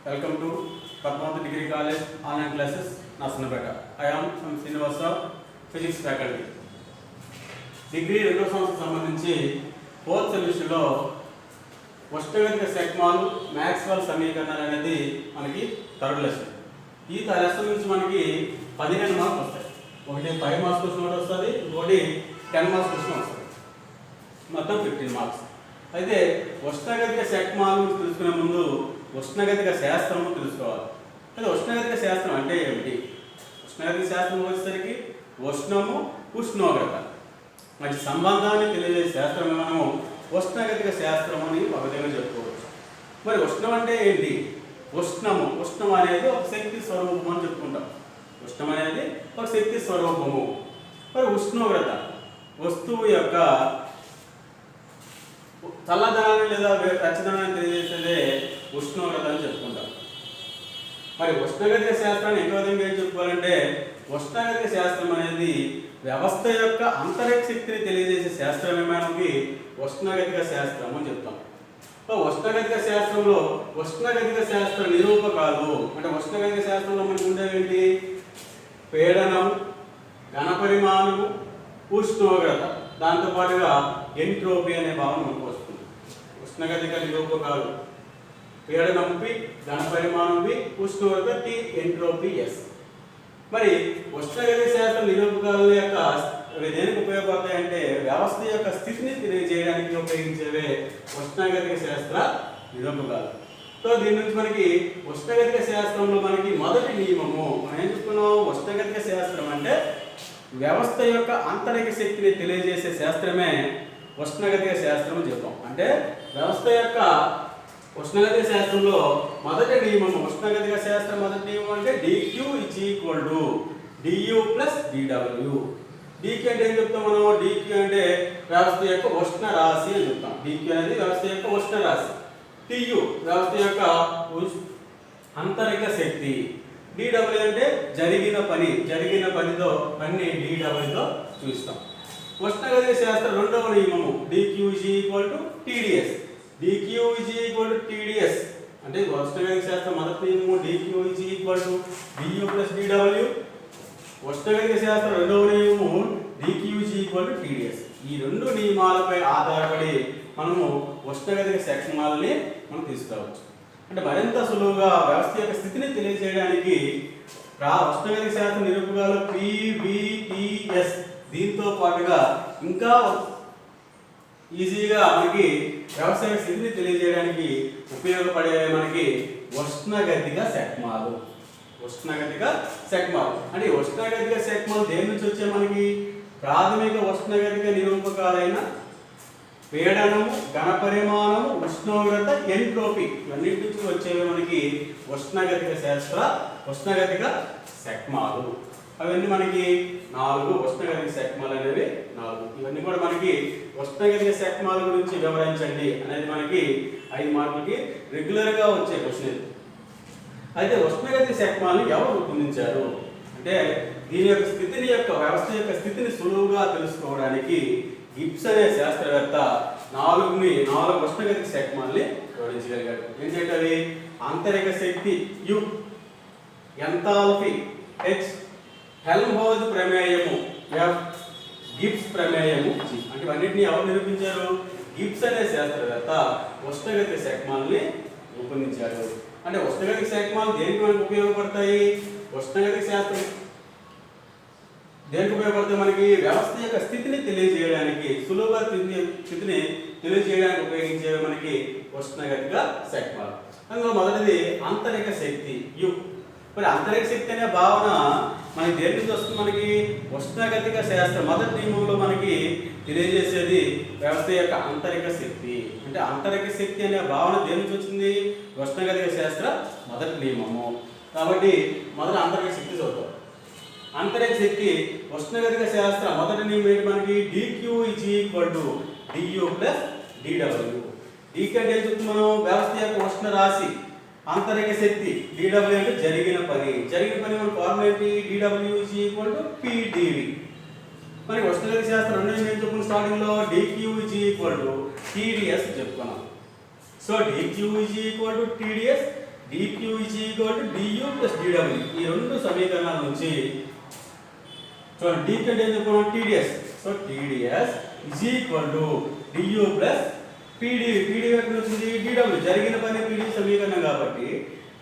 Welcome to Padmavathy Degree College online classes, Nasanapeta. I am from Srinivasa, Physics faculty. Degree రెండో సంవత్సరం సంబంధించి fourth సెమిస్టర్లో ఉష్ణగతిక సెగ్మాలు Maxwell సమీకరణాలు అనేది మనకి థర్డ్ లెసన్. ఈ లెసన్ నుంచి మనకి 15 మార్కులు వస్తాయి. ఒకటి 5 మార్క్స్ క్వశ్చన్ ఒకటి వస్తుంది, ఇంకోటి 10 మార్క్స్ క్వశ్చన్ వస్తుంది, మొత్తం 15 మార్క్స్. అయితే ఉష్ణగతిక సెగ్మాలు తెలుసుకునే ముందు ఉష్ణగతిక శాస్త్రము తెలుసుకోవాలి. అయితే ఉష్ణగతిక శాస్త్రం అంటే ఏమిటి? ఉష్ణగతిక శాస్త్రం వచ్చేసరికి ఉష్ణము ఉష్ణోగ్రత మంచి సంబంధాన్ని తెలియజేసే శాస్త్రమే మనము ఉష్ణగతిక శాస్త్రం అని ఒక విధంగా చెప్పుకోవచ్చు. మరి ఉష్ణం అంటే ఏంటి? ఉష్ణం అనేది ఒక శక్తి స్వరూపం అని చెప్పుకుంటాం. ఉష్ణం అనేది ఒక శక్తి స్వరూపము. మరి ఉష్ణోగ్రత వస్తువు యొక్క చల్లదనాన్ని లేదా వెచ్చదనాన్ని తెలియజేసేదే ఉష్ణోగ్రత అని చెప్పుకుంటాం. మరి ఉష్ణగతిక శాస్త్రాన్ని ఇంకో విధంగా ఏం చెప్పుకోవాలంటే ఉష్ణగతిక శాస్త్రం అనేది వ్యవస్థ యొక్క అంతరిక్ష శక్తిని తెలియజేసే శాస్త్రమే మనకి ఉష్ణగతిక శాస్త్రం అని చెప్తాం. ఉష్ణగతిక శాస్త్రంలో ఉష్ణగతిక శాస్త్ర నిరూపకాలు అంటే ఉష్ణగతిక శాస్త్రంలో మనకు ఉండేవేంటి? పీడనం, ఘనపరిమాణము, ఉష్ణోగ్రత, దాంతోపాటుగా ఎంట్రోపీ అనే భావన మనకు వస్తుంది. ఉష్ణగతిక నిరూపకాలు పీడనం P, ఘనపరిమాణం V, ఉష్ణోగ్రత T, ఎంట్రోపీ S. మరి ఉష్ణగతిక శాస్త్ర నిరూపకాల యొక్క దేనికి ఉపయోగపడతాయంటే వ్యవస్థ యొక్క స్థితిని తెలియజేయడానికి ఉపయోగించేవే ఉష్ణగతిక శాస్త్ర నిరూపకాలు. సో దీని నుంచి మనకి ఉష్ణగతిక శాస్త్రంలో మనకి మొదటి నియమము మనం ఏం చెప్పుకున్నాం? ఉష్ణగతిక శాస్త్రం అంటే వ్యవస్థ యొక్క అంతరిక్ష శక్తిని తెలియజేసే శాస్త్రమే ఉష్ణగతిక శాస్త్రం అని చెప్పాం. అంటే వ్యవస్థ యొక్క ఉష్ణగతిక శాస్త్రంలో మొదటి నియమం ఉష్ణగతిక శాస్త్రం మొదటి నియమం అంటే dQ = du + dw. dQ అంటే ఏం చెప్తాం మనం? dQ అంటే వ్యవస్థ యొక్క ఉష్ణ రాశి అని చెప్తాం. dQ అనేది వ్యవస్థ యొక్క ఉష్ణ రాశి. tu వ్యవస్థ యొక్క అంతరిక్ష శక్తి. dw అంటే జరిగిన పనితో పని dw తో చూస్తాం. ఉష్ణగతిక శాస్త్ర రెండవ నియమము dQ = TdS. dQ = TdS అంటే ఉష్ణగతిక శాస్త్రం మొదటి నియమము dQ = du + dw. ఉష్ణగతిక శాస్త్రం రెండవ నియమము dQ = TdS. ఈ రెండు నియమాలపై ఆధారపడి మనము ఉష్ణగతిక సెగ్మాలని మనం తీసుకోవచ్చు. అంటే మరింత సులువుగా వ్యవస్థ యొక్క స్థితిని తెలియజేయడానికి ఉష్ణగతిక శాస్త్ర నిరూపకాలు PVTS దీంతో పాటుగా ఇంకా ఈజీగా మనకి వ్యవసాయ స్థితిని తెలియజేయడానికి ఉపయోగపడే మనకి ఉష్ణగతిక సెగ్మాలు. అంటే ఉష్ణగతిక సెగ్మాలు దేని నుంచి వచ్చే మనకి ప్రాథమిక ఉష్ణగతిక నిరూపకాలైన పీడనము, ఘనపరిమాణము, ఉష్ణోగ్రత, ఎంట్రోపీ ఇవన్నిటి నుంచి వచ్చేవి మనకి ఉష్ణగతిక సెగ్మాలు. అవన్నీ మనకి 4 ఉష్ణగతిక సెగ్మాలు అనేవి 4. ఇవన్నీ కూడా మనకి ఉష్ణగతిక సెగ్మాల గురించి వివరించండి అనేది మనకి 5 మార్కులకి రెగ్యులర్గా వచ్చే క్వశ్చన్. అయితే ఉష్ణగతిక సెగ్మాలను ఎవరు రూపొందించారు అంటే దీని యొక్క వ్యవస్థ యొక్క స్థితిని సులువుగా తెలుసుకోవడానికి గిబ్స్ అనే శాస్త్రవేత్త 4 ఉష్ణగతిక సెగ్మాలని వివరించగలిగాడు. ఏంటంటే అంతరిక్ష శక్తి U, ఎంథాల్పీ H, హెల్మ్హోల్ట్జ్ ప్రమేయము F, గిబ్స్ ప్రమేయము G. అంటే ఇవన్నిటిని ఎవరు నిరూపించారు? గిబ్స్ అనే శాస్త్రవేత్త ఉష్ణగతిక సెగ్మాలని రూపొందించాడు. అంటే ఉష్ణగతిక సెగ్మాలు దేనికి మనకు ఉపయోగపడతాయి? ఉష్ణగతిక శాస్త్రం దేనికి ఉపయోగపడతాయి? మనకి వ్యవస్థ యొక్క స్థితిని తెలియజేయడానికి, సులువుగా స్థితిని తెలియజేయడానికి ఉపయోగించేవి మనకి ఉష్ణగతిక సెగ్మాలు. అందులో మొదటిది అంతరిక్ష శక్తి U. మరి అంతరిక్ష శక్తి అనే భావన మనకి దేని నుంచి వస్తుంది? మనకి ఉష్ణగతిక శాస్త్రం మొదటి నియమంలో మనకి తెలియజేసేది వ్యవస్థ యొక్క అంతరిక్ష శక్తి. అంటే అంతరిక్ష శక్తి అనే భావన దేని నుంచి వచ్చింది? ఉష్ణగతిక శాస్త్ర మొదటి నియమము. కాబట్టి మొదటి అంతరిక్ష శక్తి చూద్దాం. అంతరిక్ష శక్తి ఉష్ణగతిక శాస్త్ర మొదటి నియమం ఏంటి మనకి? dQ = du + dw. dQ అంటే ఏం చెప్తుంది మనం? వ్యవస్థ యొక్క ఉష్ణ రాశి. అంతరిక్ష శక్తి dw అంటే జరిగిన పని మన ఫార్ములా ఏంటి? dw = PdV. మరి ఉష్ణగతిక శాస్త్రం రెండు ఏం చెప్పుకున్నాం? స్టార్టింగ్ లో dQ = TdS చెప్పుకున్నాం. So dQ = TdS, dq is equal to du plus dw. ఈ రెండు సమీకరణాల నుంచి చూడండి d కంటే ఏం చెప్పుకున్నాం tds. So tds is equal to du plus pdv. pdv ఎక్కడ వచ్చింది dw, జరిగిన పని pdv సమీకరణం కాబట్టి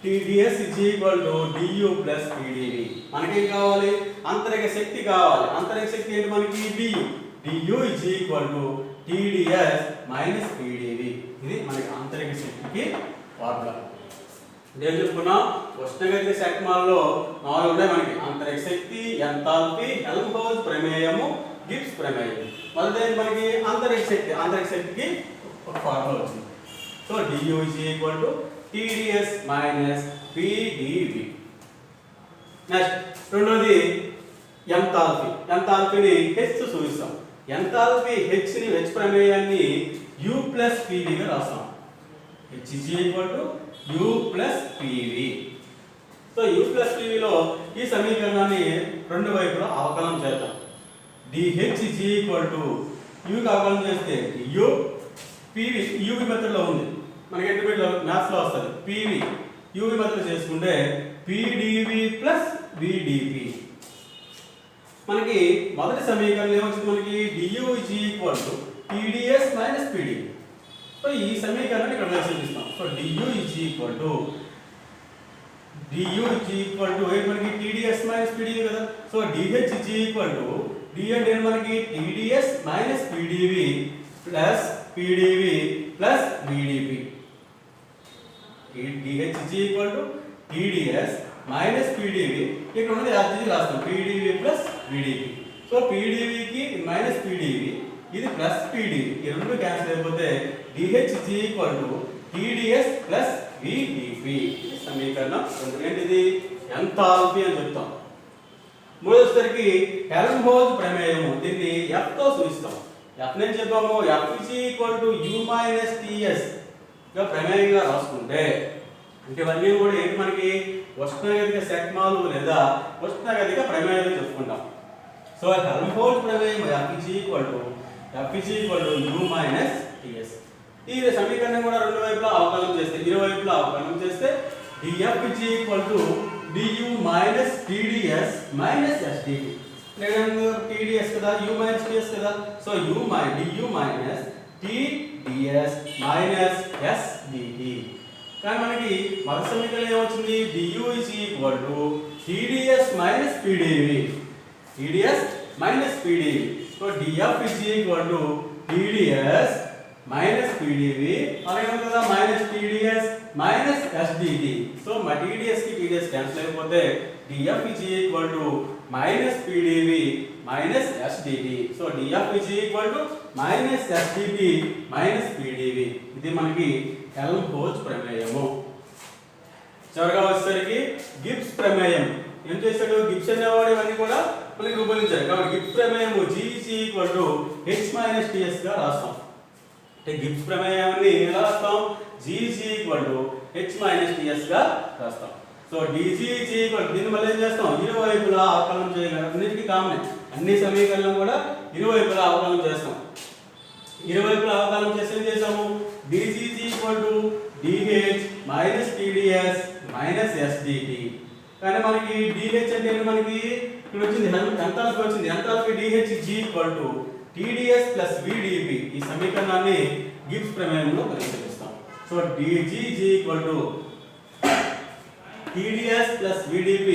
tds is equal to du plus pdv. మనకేం కావాలి అంతరిక శక్తి కావాలి. అంతరిక శక్తి ఏంటి మనకి du is equal to tds minus pdv. ఇది మనకి అంతరిక శక్తికి ఫార్ములా. నేను చెప్పుకున్నా ఉష్ణగతిక శక్మాలలో 4 ఉన్నాయి మనకి: అంతరిక శక్తి, ఎంథాల్పీ, హెల్మ్హోల్ట్జ్ ప్రమేయము, గిబ్స్ ప్రమేయం. మొదటిది మనకి అంతరిక శక్తి. అంతరిక శక్తికి ఒక ఫార్ములా వచ్చింది. So du is equal to tds minus pdv. Next రెండోది ఎంథాల్పీ. ఎంథాల్పీని h తో సూచిస్తాం. ఎంథాల్పీ h ని h ప్రమేయాన్ని u plus pv గా రాస్తాం. h is equal to u plus pv. So u plus pv లో ఈ సమీకరణాన్ని రెండు వైపులా అవకలనం చేద్దాం. dh is equal to u కి అవకలనం చేస్తే u pv u కి మెథడ్ లో ఉంది మనకి ఇంటర్మీడియట్ మ్యాథ్స్ లో వస్తది. pv u కి మెథడ్ చేసుకుంటే pdv plus vdp. మనకి మొదటి సమీకరణం ఏమొచ్చింది మనకి du is equal to tds minus pdv. So ఈ సమీకరణాన్ని ఇక్కడ రాసిస్తాం. So du is equal to ఏంటి మనకి tds minus pdv కదా. So dh is equal to d అంటే మనకి tds minus pdv plus pdv plus vdp. dh is equal to tds minus pdv. ఇక్కడ ఉన్నది యాక్చువల్లీ రాస్తాం pdv plus vdp. So pdv కి minus pdv, ఇది plus pdv, ఈ రెండు క్యాన్సిల్ అయిపోతే dh is equal to tds plus vdp. ఇది సమీకరణం ఏంటిది ఎంథాల్పీ అని చెప్తాం. మూడోసరికి హెల్మ్హోల్ట్జ్ ప్రమేయము. దీన్ని f తో సూచిస్తాం. f ని చెప్పాము f is equal to u minus ts గా ప్రమేయంగా రాసుకుంటే అంటే ఇవన్నీ కూడా ఏంటి మనకి ఉష్ణగతిక శక్మాలు లేదా ఉష్ణగతిక ప్రమేయాలు చెప్పుకుంటాం. సో హెల్మ్హోల్ట్జ్ ప్రమేయం f is equal to u minus ts. ఈ సమీకరణం కూడా రెండు వైపులా అవకలనం చేస్తే ఇరువైపులా అవకలనం చేస్తే df is equal to du minus tds minus sdt. లేదంటే tds కదా u minus ts కదా. So du minus tds minus sdt. కానీ మనకి మొదటి సమీకరణం ఏమొచ్చింది du is equal to tds minus pdv. tds minus pdv. So df is equal to tds minus pdv అలాగే కదా minus tds minus sdt. So మా tds కి tds క్యాన్సిల్ అయిపోతే df is equal to minus pdv minus sdt. So df is equal to minus sdt minus pdv. ఇది మనకి Helmholtz ప్రమేయము. చివరగా వచ్చేసరికి Gibbs ప్రమేయం. ఏం చేశాడు గిబ్స్ అనేవాడు ఇవన్నీ కూడా మనకి రూపొందించాడు. కాబట్టి గిబ్స్ ప్రమేయము g is equal to h minus ts గా రాస్తాం. అంటే గిబ్స్ ప్రమేయాన్ని ఎలా రాస్తాం g is equal to h minus ts గా రాస్తాం. సో dg is equal దీన్ని మళ్ళీ ఏం చేస్తాం ఇరువైపులా అవకలనం చేయగలం. అన్నిటికీ కామన్ అన్ని సమీకరణం కూడా ఇరువైపులా అవకలనం చేస్తాం. ఇరువైపులా అవకలనం చేసి ఏం చేసాము dg is equal to dh minus tds minus sdt. కానీ మనకి dh అంటే మనకి ఇక్కడ వచ్చింది ఎంథాల్పీ వచ్చింది. Enthalpy dh is equal to tds plus vdp. ఈ సమీకరణాన్ని గిబ్స్ ప్రమేయంలో పరిశీలిస్తాం. So dg is equal to tds plus vdp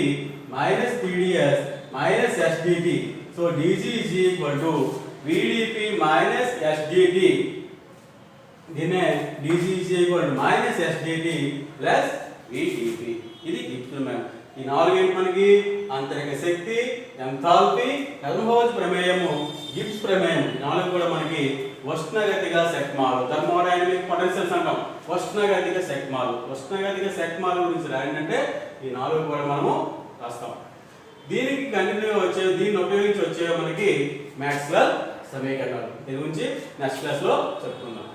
minus tds minus sdt. So dg is equal to vdp minus sdt. దీనే dg is equal to minus sdt plus vdp. ఇది Gibbs ప్రమేయం. ఈ నాలుగు ఏంటి మనకి అంతరిక శక్తి, ఎంథాల్పీ, హెల్మ్హోల్ట్జ్ ప్రమేయము, గిబ్స్ ప్రమేయం. ఈ నాలుగు కూడా మనకి ఉష్ణగతిక శక్మాలు, థర్మోడైనమిక్ పొటెన్షియల్స్ అంటాం. ఉష్ణగతిక శక్మాలు. ఉష్ణగతిక శక్మాల గురించి రాయంటే ఈ నాలుగు కూడా మనము రాస్తాం. దీనికి కంటిన్యూగా వచ్చే దీన్ని ఉపయోగించి వచ్చే మనకి మాక్స్వెల్ సమీకరణాలు. దీని గురించి నెక్స్ట్ క్లాస్ లో చెప్పుకుందాం.